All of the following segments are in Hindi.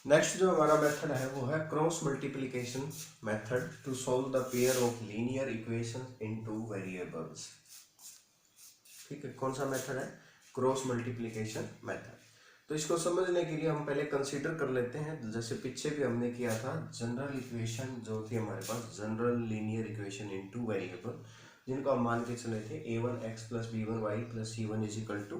नेक्स्ट जो हमारा मेथड है वो है cross multiplication method to solve the pair of linear equation in two variables. ठीक है, कौन सा मेथड है? Cross multiplication method. तो इसको समझने के लिए हम पहले कंसीडर कर लेते हैं, जैसे पीछे भी हमने किया था, जनरल इक्वेशन जो थी हमारे पास, general linear equation in two variable, जिनको हम मान के चले थे a1x plus b1y plus c1 is equal to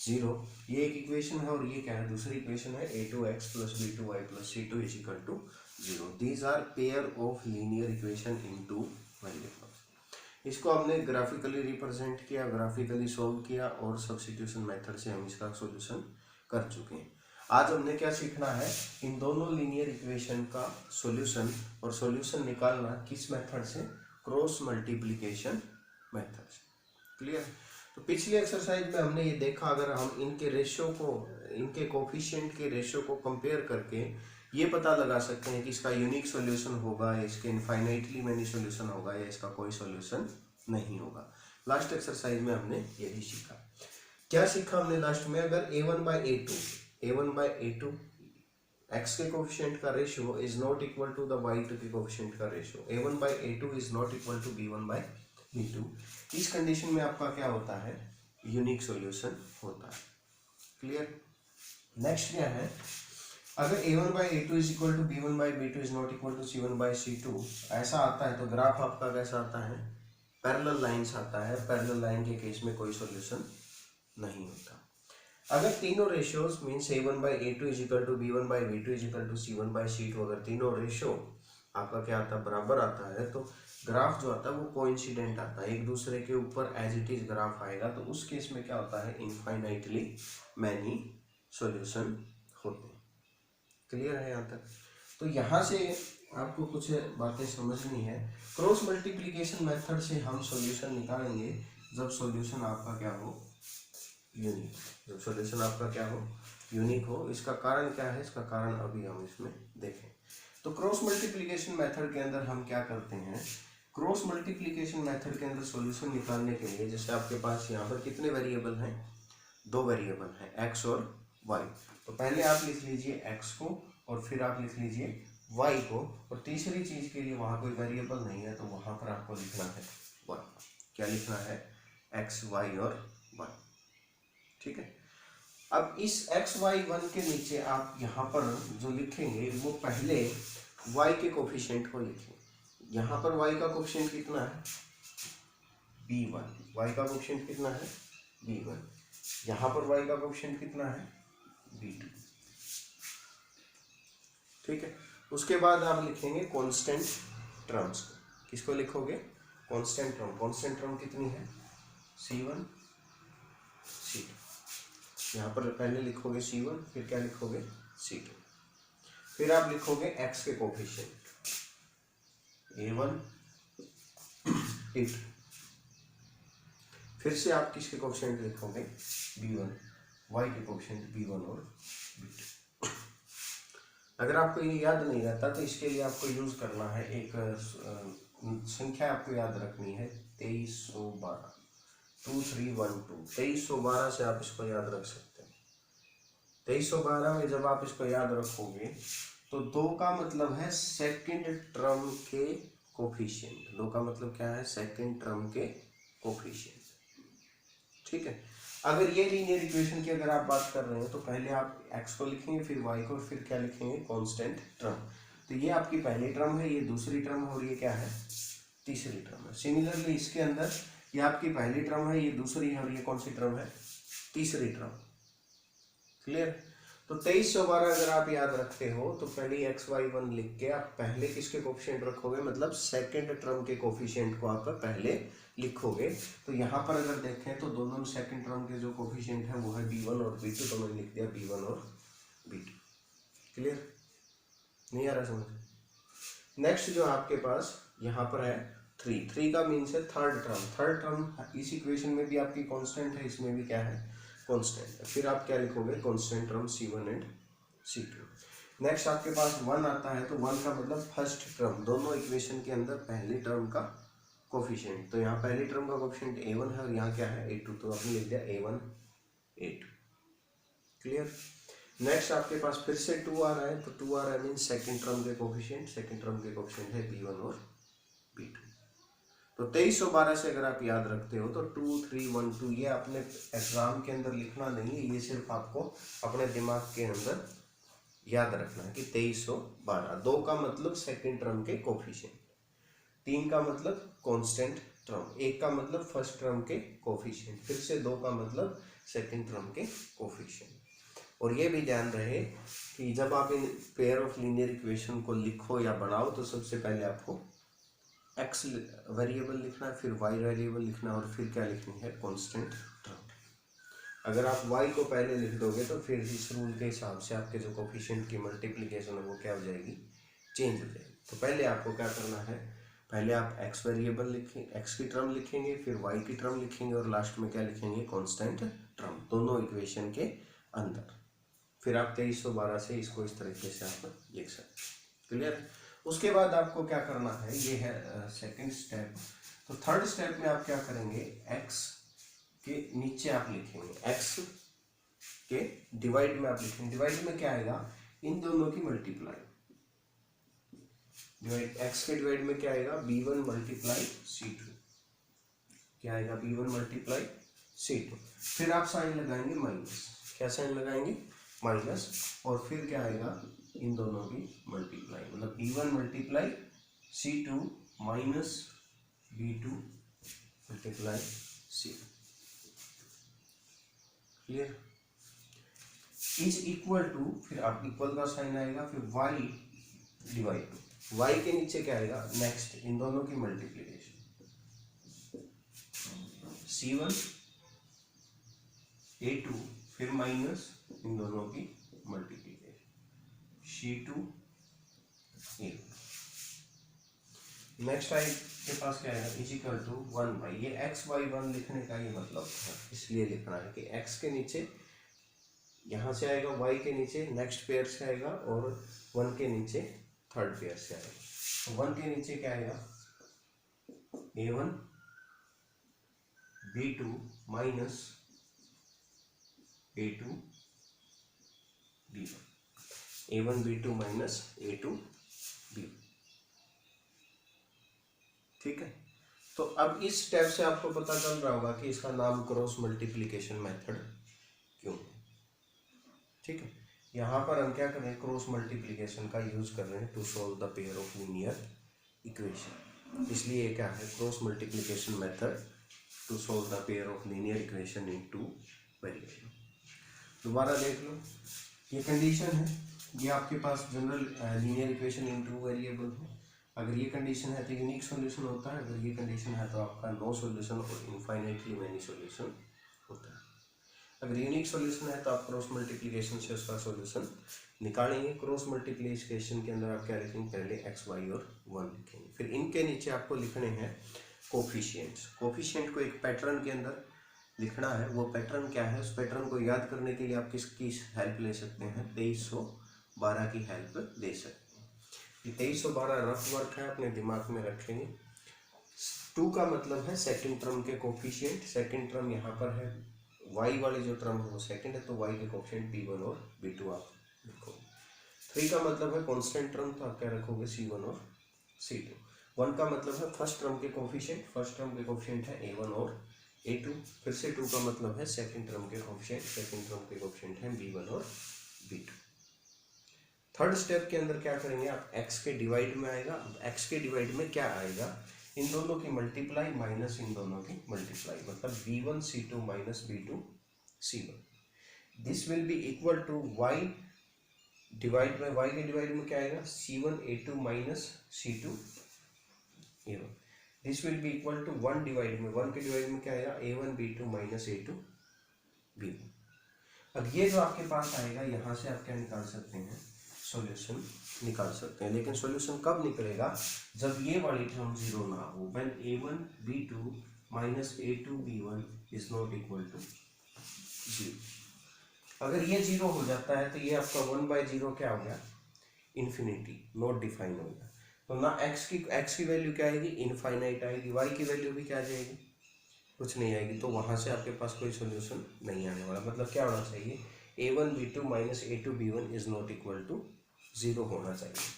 0। ये एक इक्वेशन है और ये क्या है? दूसरी इक्वेशन है a2x plus b2y plus c2 is equal to 0। These are pair of linear equation in two variable. इसको हमने ग्राफिकली रिप्रेजेंट किया, ग्राफिकली सॉल्व किया और सब्स्टिट्यूशन मेथड से हम इसका सॉल्यूशन कर चुके हैं। आज हमने क्या सीखना है? इन दोनों लीनियर इक्वेशन का सॉल्यूशन, और सॉल्यूशन निकालना किस मेथड से? क्रॉस मल्टीप्लिकेशन मेथड से। क्लियर? तो पिछली एक्सरसाइज में हमने ये देखा, अगर हम इनके रेशियो को, इनके कोफिशिएंट के रेशियो को कंपेयर करके ये पता लगा सकते हैं कि इसका यूनिक सॉल्यूशन होगा, इसके इनफाइनाइटली मैनी सॉल्यूशन होगा, या इसका कोई सॉल्यूशन नहीं होगा। लास्ट एक्सरसाइज में हमने यही सीखा। क्या सीखा हमने लास्ट में? अगर a1/a2 x के कोफिशिएंट का ratio is not equal to the y2 के कोफिशिएंट का ratio, a1/a2 is not equal to b1/b2, इस कंडीशन में आपका क्या होता है? यूनिक सॉल्यूशन होता है। क्लियर? नेक्स्ट क्या है? अगर a1/a2 is equal to b1/b2 is not equal to c1/c2 ऐसा आता है, तो ग्राफ आपका कैसा आता है? पैरेलल लाइंस आता है। पैरेलल लाइन के केस में कोई सॉल्यूशन नहीं होता। अगर तीनों ratios means a1/a2 is equal to b1/b2 is equal to c1/c2, अगर तीनों रेशियो आपका क्या आता है? बराबर आता है, तो ग्राफ जो आता है वो कोइंसिडेंट आता है, एक दूसरे के ऊपर एज इट इज ग्राफ आएगा। तो उस केस में क्या होता है? इनफाइनाइटली मैनी सॉल्यूशन होते हैं। क्लियर है यहाँ तक? तो यहाँ से आपको कुछ बातें समझनी है। क्रॉस मल्टीप्लिकेशन मेथड से हम सॉल्यूशन निकालेंगे जब सॉल्यूशन आपका क्या हो? यूनिक। जब सॉल्यूशन आपका क्या हो? यूनिक हो। इसका कारण क्या है? इसका कारण अभी हम इसमें देखें। तो क्रॉस मल्टीप्लिकेशन मेथड के अंदर हम क्या करते हैं? क्रॉस मल्टीप्लिकेशन मेथड के अंदर सॉल्यूशन निकालने के लिए, जैसे आपके पास यहाँ पर कितने वेरिएबल हैं? 2 वेरिएबल हैं, x और y। तो पहले आप लिख लीजिए x को और फिर आप लिख लीजिए y को, और तीसरी चीज के लिए वहां कोई वेरिएबल नहीं है तो वहां पर आपको लिखना है y। क्या लिखना है? x, y और y। ठीक है। अब इस x, y, 1 के नीचे आप यहाँ पर जो लिखेंगे वो पहले y के कोफिशिएंट को लिखेंगे। यहाँ पर y का कोफिशिएंट कितना है? b1। y का कोफिशिएंट कितना है? b1। यहाँ पर y का कोफिशिएंट कितना है? b2। ठीक है। उसके बाद आप लिखेंगे कांस्टेंट टर्म्स को। किसको लिखोगे? Constant term. कांस्टेंट टर्म कितनी है? c1, c2। यहाँ पर पहले लिखोगे c1, फिर क्या लिखोगे? c2। फिर आप लिखोगे x के कोफिशिएंट a1, a2। फिर से आप किसके कोफिशिएंट लिखोगे? b1, y के कोफिशिएंट b1 और b2। अगर आपको ये याद नहीं रहता तो इसके लिए आपको यूज करना है एक संख्या आपको याद रखनी है, 2312, 2312। 2312 से आप इसको याद रख सकते हैं। 2312 में जब आप इसको याद रखोगे तो 2 का मतलब है सेकंड टर्म के कोफिशिएंट। 2 का मतलब क्या है? सेकंड टर्म के कोफिशिएंट। ठीक है। अगर ये लीनियर इक्वेशन की अगर आप बात कर रहे हो तो पहले आप x को लिखेंगे, फिर y को, फिर क्या लिखेंगे? Constant term. तो ये आपकी पहली टर्म है, ये दूसरी टर्म है, और ये क्या है? तीसरी टर्म है। सिमिलरली इसके अंदर ये आपकी पहली टर्म है, ये दूसरी है, और ये कौन सी टर्म है? तीसरी टर्म। क्लियर? तो 2312 अगर आप याद रखते हो तो पहले x, y, 1 लिख के आप पहले किसके कोफिशिएंट रखोगे? मतलब सेकंड टर्म के कोफिशिएंट को आप पहले लिखोगे। तो यहाँ पर अगर देखें तो दोनों सेकंड टर्म के जो कोफिशिएंट है वो है b1 और b2, तो मैंने लिख दिया b1 और b2। क्लियर? नहीं आ रहा समझ? नेक्स्ट जो आपके पास यहाँ पर है 3 का मीन्स है थर्ड टर्म। थर्ड टर्म इस इक्वेशन में भी आपकी कांस्टेंट है, इसमें भी क्या है? कांस्टेंट है। फिर आप क्या लिखोगे? Constant term c1 and c2। Next आपके पास 1 आता है, तो 1 का मतलब फर्स्ट टर्म, दोनों इक्वेशन के अंदर पहली टर्म का कोफिशिएंट। तो यहाँ पहली टर्म का कोफिशिएंट a1 है और यहाँ क्या है? a2, तो आपने लिख दिया a1, a2। क्लियर? नेक्स्ट आपके पास फिर से 2 आ रहा है, तो 2 आ रहा है मीन्स सेकंड टर्म के कोफिशिएंट, सेकंड टर्म के कोफिशिएंट है b1 और b2। तो 2312 से अगर आप याद रखते हो तो 2 3 1 2, ये आपने एग्जाम के अंदर लिखना नहीं है, ये सिर्फ आपको अपने दिमाग के अंदर याद रखना है कि 2312। 2 का मतलब सेकंड टर्म के कोफिशिएंट, 3 का मतलब कांस्टेंट टर्म, 1 का मतलब फर्स्ट टर्म के कोफिशिएंट, फिर से 2 का मतलब सेकंड टर्म के कोफिशिएंट। और ये भी ध्यान रहे कि जब आप in pair of linear equation को लिखो या बनाओ तो सबसे पहले आपको एक्स वेरिएबल लिखना है, फिर वाई वेरिएबल लिखना है, और फिर क्या लिखनी है, कांस्टेंट टर्म। अगर आप वाई को पहले लिख दोगे तो फिर इस रूल के हिसाब से आपके जो कोफिशिएंट की मल्टीप्लिकेशन है वो क्या हो जाएगी, चेंज हो जाएगी। तो पहले आपको क्या करना है, पहले आप एक्स वेरिएबल लिखेंगे, एक्स की टर्म लिखेंगे, फिर वाई की टर्म लिखेंगे, और लास्ट में क्या लिखेंगे, कांस्टेंट टर्म, दोनों इक्वेशन के अंदर। फिर आप 2312 से इसको इस तरीके से आप लिख सकते हैं। क्लियर। उसके बाद आपको क्या करना है, ये है सेकंड स्टेप। तो थर्ड स्टेप में आप क्या करेंगे, एक्स के नीचे आप लिखेंगे, एक्स के डिवाइड में आप लिखेंगे। डिवाइड में क्या आएगा, इन दोनों की मल्टीप्लाई। डिवाइड एक्स के डिवाइड में क्या आएगा, b1 मल्टीप्लाई c2, क्या आएगा, b1 मल्टीप्लाई c2। फिर आप साइन लगाएंगे माइनस, क्या साइन लगाएंगे, माइनस, और फिर क्या आएगा, इन दोनों की मल्टीप्लाई, मतलब b1 multiply c2 minus b2 multiply c2। Clear. Is equal to, फिर आप इक्वल का साइन आएगा, फिर y डिवाइड टू, y के नीचे क्या आएगा, नेक्स्ट इन दोनों की मल्टीप्लिकेशन, c1 a2, फिर माइनस इन दोनों की multiplication, c2 a। Next I के पास क्या आएगा, इज इक्वल टू 1 बाई, ये x बाई 1 लिखने का ये मतलब है, इसलिए लिखना है कि x के नीचे यहाँ से आएगा, y के नीचे नेक्स्ट पेयर से आएगा, और 1 के नीचे थर्ड पेयर से आएगा। तो 1 के नीचे क्या आएगा, a1 b2 minus a2 b1, a1 b2 minus a2 b1। ठीक है। तो अब इस स्टेप से आपको पता चल रहा होगा कि इसका नाम क्रॉस मल्टीप्लिकेशन मेथड क्यों है। ठीक है। यहाँ पर हम क्या कर रहे हैं, क्रॉस मल्टीप्लिकेशन का यूज कर रहे हैं to solve the pair of linear equation, इसलिए क्या है, cross multiplication method to solve the pair of linear equation in two variable. दोबारा देख लो, ये कंडीशन है, ये आपके पास general linear equation in two variable है। अगर ये कंडीशन है तो यूनिक सॉल्यूशन होता है, अगर ये कंडीशन है तो आपका नो सॉल्यूशन और इनफाइनाइटली मैनी सॉल्यूशन होता है। अगर यूनिक सॉल्यूशन है तो आप क्रॉस मल्टीप्लिकेशन से उसका सॉल्यूशन निकालेंगे। क्रॉस मल्टीप्लिकेशन के अंदर आप क्या लिखेंगे, पहले एक्स वाई और 1 लिखेंगे, फिर इनके नीचे आपको लिखने हैं कोफिशिएंट्स। कोफिशिएंट को एक पैटर्न के अंदर लिखना है, वो पैटर्न क्या है, उस पैटर्न को याद करने के लिए आप किसकी हेल्प ले सकते हैं, 2312 की हेल्प ले सकते हैं। ये 2312 रफ वर्क है, अपने दिमाग में रखेंगे। 2 का मतलब है सेकंड टर्म के कोफिशिएंट, सेकंड टर्म यहाँ पर है, y वाले जो टर्म है वो सेकंड है, तो y के कोफिशिएंट b1 और b2 आप लिखोगे। 3 का मतलब है कांस्टेंट टर्म, तो आप क्या रखोगे, c1 और c2। 1 का मतलब है फर्स्ट टर्म के कोफिशिएंट, फर्स्ट टर्म के कोफिशिएंट है a1 और a2। फिर से 2 का मतलब है सेकंड टर्म के कोफिशिएंट, सेकंड टर्म के कोफिशिएंट है b1 और b2। थर्ड स्टेप के अंदर क्या करेंगे आप, x के डिवाइड में आएगा, x के डिवाइड में क्या आएगा, इन दोनों की मल्टीप्लाई माइनस इन दोनों की मल्टीप्लाई, मतलब b1 c2 minus b2 c1। This will be equal to y divide में, y के डिवाइड में क्या आएगा, c1 a2 minus c2 a1। This will be equal to 1 divide में, 1 के डिवाइड में क्या आएगा, a1 b2 minus a2 b1। अब ये जो आपके पास आएगा, यहाँ से आप क्या निकाल सकते हैं, सॉल्यूशन निकाल सकते हैं। लेकिन सॉल्यूशन कब निकलेगा, जब ये वाली टर्म जीरो ना हो, when a1 b2 minus a2 b1 is not equal to 0। अगर ये जीरो हो जाता है तो ये आपका 1/0 क्या हो गया, इन्फिनिटी, नॉट डिफाइन हो गया। तो ना x की वैल्यू क्या आएगी, इनफाइनाइट आएगी, y की वैल्यू भी क्या आ जाएगी, कुछ नहीं आएगी। तो वहां से आपके पास कोई सॉल्यूशन नहीं आने वाला। मतलब क्या होना चाहिए, a1b2 minus a2b1 is not equal to 0 होना चाहिए।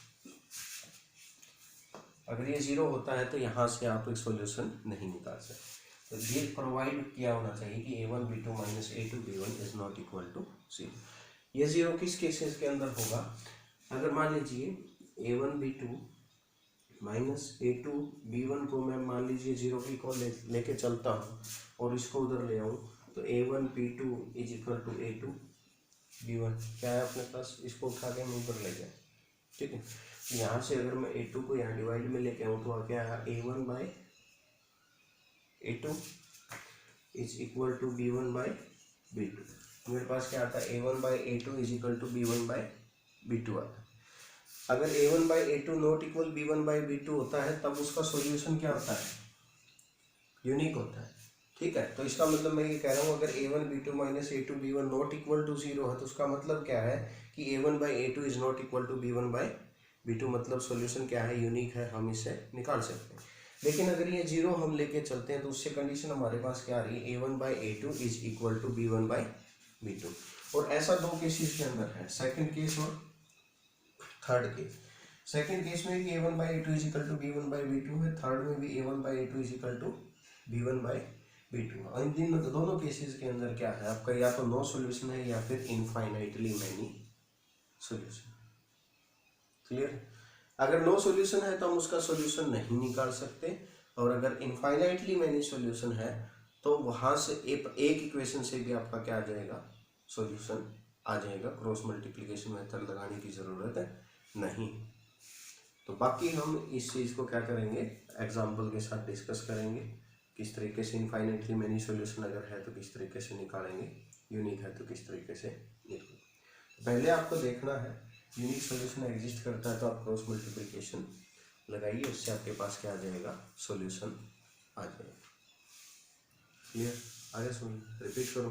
अगर ये 0 होता है तो यहाँ से आप एक सॉल्यूशन नहीं निकाल सकते। तो ये प्रोवाइड किया होना चाहिए कि a1b2 minus a2b1 is not equal to 0। ये 0 किस केसेस के अंदर होगा? अगर मान लीजिए a1b2 माइनस a2b1 को मैं मान लीजिए 0 की इक्वल लेके चलता हूँ और इसको उधर ले आऊँ, तो a1b2 is equal to a2b1 क्या है अपने पास, इसको उठा के हम ऊपर ले जाए, ठीक है। यहाँ से अगर मैं a2 को यहाँ डिवाइड में लेके आऊँ तो क्या है, a1 by a2 is equal to b1 by b2। मेरे पास क्या आता है, a1 by a2 is equal to b1 by b2 आता है। अगर a1 by a2 not equal b1 by b2 होता है तब उसका सॉल्यूशन क्या होता है, यूनिक होता है, ठीक है। तो इसका मतलब मैं ये कह रहा हूँ अगर a1b2 minus a2b1 not equal to 0 है तो उसका मतलब क्या है कि a1 by a2 is not equal to b1 by b2, मतलब सॉल्यूशन क्या है, यूनिक है, हम इसे निकाल सकते हैं। लेकिन अगर ये 0 हम लेके चलते हैं तो उससे कंडीशन हमारे पास क्या आ रही है, a1 by a2 is equal to b1 by b2। और ऐसा दो केसेस के अंदर है, सेकंड केस और थर्ड केस। सेकंड केस में भी a1 by a2 is equal to b1 by b2 है, थर्ड में भी a1 by a2 is equal to b1 by b2। इन दोनों केसेस के अंदर क्या है आपका, या तो नो सॉल्यूशन है या फिर इनफाइनाइटली मैनी सॉल्यूशन। क्लियर? अगर नो सॉल्यूशन है तो हम उसका सॉल्यूशन नहीं निकाल सकते, और अगर इनफाइनाइटली मैनी सॉल्यूशन है तो वहां से एक इक्वेशन से भी आपका क्या आ जाएगा, सॉल्यूशन आ जाएगा। क्रॉस मल्टीप्लिकेशन मेथड लगाने की जरूरत नहीं। तो बाकी हम इस चीज़ को क्या करेंगे, एग्जाम्पल के साथ डिस्कस करेंगे, किस तरीके से इनफाइनाइटली मैनी सॉल्यूशन अगर है तो किस तरीके से निकालेंगे, यूनिक है तो किस तरीके से निकालेंगे। पहले आपको देखना है यूनिक सॉल्यूशन एग्जिस्ट करता है तो आप क्रॉस मल्टीप्लिकेशन लगाइए, उससे आपके पास क्या आ जाएगा, सॉल्यूशन आ जाएगा। क्लियर? आगे सुनिए, रिपीट करो।